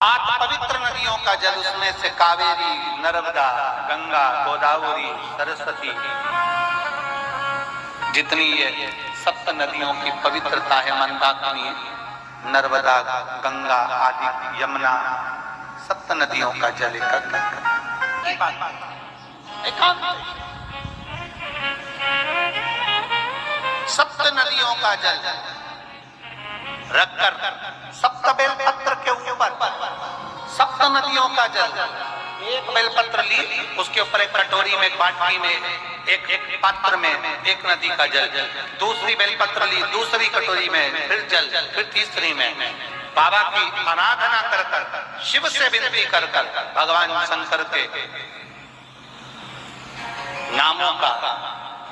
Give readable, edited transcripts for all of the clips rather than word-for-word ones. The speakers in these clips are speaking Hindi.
आठ पवित्र नदियों का जल, उसमें से कावेरी, नर्मदा, गंगा, गोदावरी, सरस्वती, जितनी ये सप्त नदियों की पवित्रता है, मंदाकिनी, नर्मदा, गंगा आदि, यमुना, सप्त नदियों का जल एकांत, सप्त नदियों का जल रखकर सप्त बेलपत्र के ऊपर सप्त नदियों का जल, एक बेलपत्र ली, उसके ऊपर एक कटोरी में, एक बाटी में, एक पात्र में एक नदी का जल, दूसरी बेलपत्र ली, दूसरी कटोरी में फिर जल, फिर तीसरी में बाबा की आराधना कर कर, शिव से विनती कर कर, भगवान शंकर के नामों का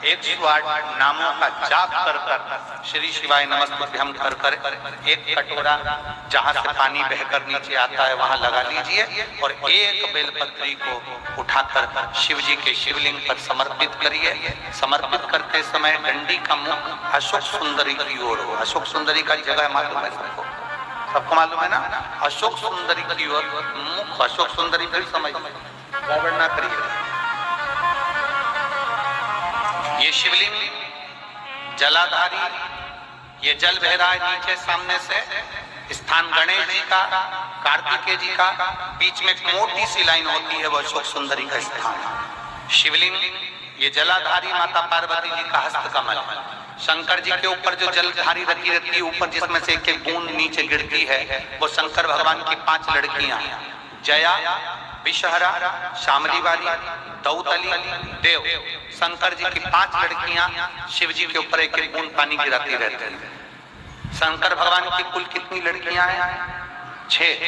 108 नामों का जाप कर कर, श्री शिवाय नमस्तुभ्यं कर कर एक कटोरा जहां से पानी बहकर नीचे आता है वहां लगा लीजिए और एक बेलपत्री को उठाकर शिव जी के शिवलिंग पर समर्पित करिए। समर्पित करते समय डंडी का मुख अशोक सुंदरी की ओर हो। अशोक सुंदरी का जगह मालूम है सबको? सबको मालूम है ना? अशोक सुंदरी की ओर मुख, अशोक सुंदरी फिर समझ गड़बड़ ना करिए। ये शिवलिंग जलाधारी, ये जल बह रहा है नीचे सामने से, स्थान गणेश जी का, कार्तिकेय जी का, बीच में एक मोटी सी लाइन होती है, वो अशोक सुंदरी का स्थान है। शिवलिंग ये जलाधारी माता पार्वती जी का हस्त कमल, शंकर जी के ऊपर जो जलधारी रखी रहती है ऊपर, जिसमें से एक एक बूंद नीचे गिरती है, वो शंकर भगवान की 5 लड़कियां, जया, विषहरा, शामली वाली, दौतली, देव, शंकर जी की 5 लड़कियां शिव जी के ऊपर एक एक बूंद पानी गिराती रहती हैं। शंकर भगवान की कुल कितनी लड़कियां हैं? 6।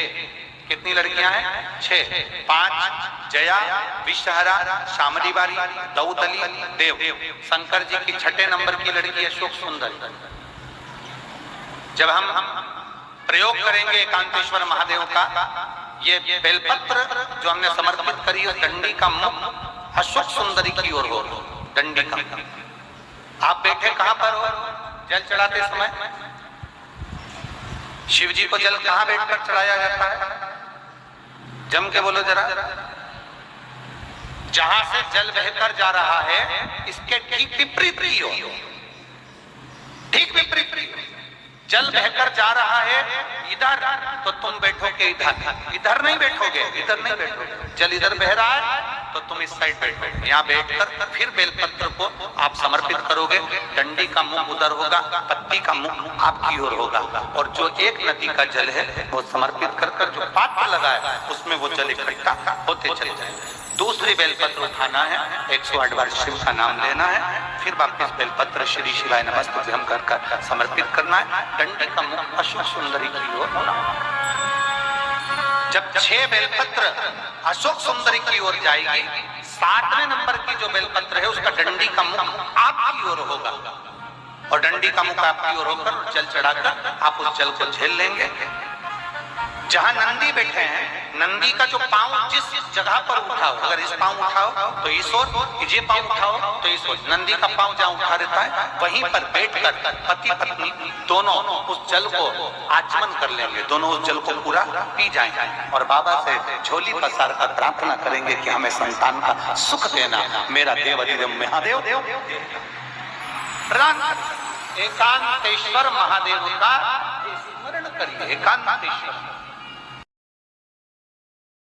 कितनी लड़कियां हैं? 6। 5 जया, विषहरा, शामली वाली, दौतली, देव। शंकर जी की 6ठे नंबर की लड़की अशोक सुंदर। जब हम प्रयोग करेंगे एकांतेश्वर महादेव का, ये बेलपत्र जो हमने समर्पित करी है, डंडी का मुख अशोक सुंदरी की ओर हो। डंडी का, आप बैठे कहां पर हो? जल चढ़ाते समय शिव जी को जल कहां बैठकर चढ़ाया जाता है? जम के बोलो जरा। जहां से जल बहकर जा रहा है इसके ठीक विपरीत की ओर, ठीक विपरीत। जल बहकर जा रहा है इधर, तो तुम बैठोगे इधर, इधर नहीं बैठोगे, इधर नहीं बैठोगे। जल इधर बह रहा है तो तुम इस साइड बैठोगे। यहाँ बैठकर फिर बेलपत्र को आप समर्पित करोगे। डंडी का मुख उधर होगा, पत्ती का मुख आपकी ओर होगा, और जो एक नदी का जल है वो समर्पित कर कर जो पात्र लगा है उसमें वो जल इकट्ठा होते चले जाए। दूसरी बेलपत्र उठाना है, 108 बार शिव का नाम लेना है, फिर वापस बेलपत्र श्री शिवाय नमस्तुभ्यं कर कर समर्पित करना है। डंडी का मुख अशोक सुंदरी की ओर होना। जब 6 बेलपत्र अशोक सुंदरी की ओर जाएगी, 7वें नंबर की जो बेलपत्र है उसका डंडी का मुख आपकी ओर होगा, और डंडी का मुख आपकी ओर होकर जल चढ़ाकर आप उस जल को झेल लेंगे। जहां नंदी बैठे हैं, नंदी का जो पांव जिस जगह पर उठाओ, अगर इस पांव उठाओ तो इस ओर, ये पांव उठाओ तो इस ओर, नंदी का पांव जहां उठा रहता है वहीं पर बैठकर पति पत्नी दोनों उस जल को आचमन कर लेंगे, दोनों उस जल को पूरा पी जाएंगे और बाबा से झोली पसार कर प्रार्थना करेंगे कि हमें संतान का सुख देना, मेरा देवाधिदेव महादेव। एकांतेश्वर महादेव का स्मरण करिए। एकांतेश्वर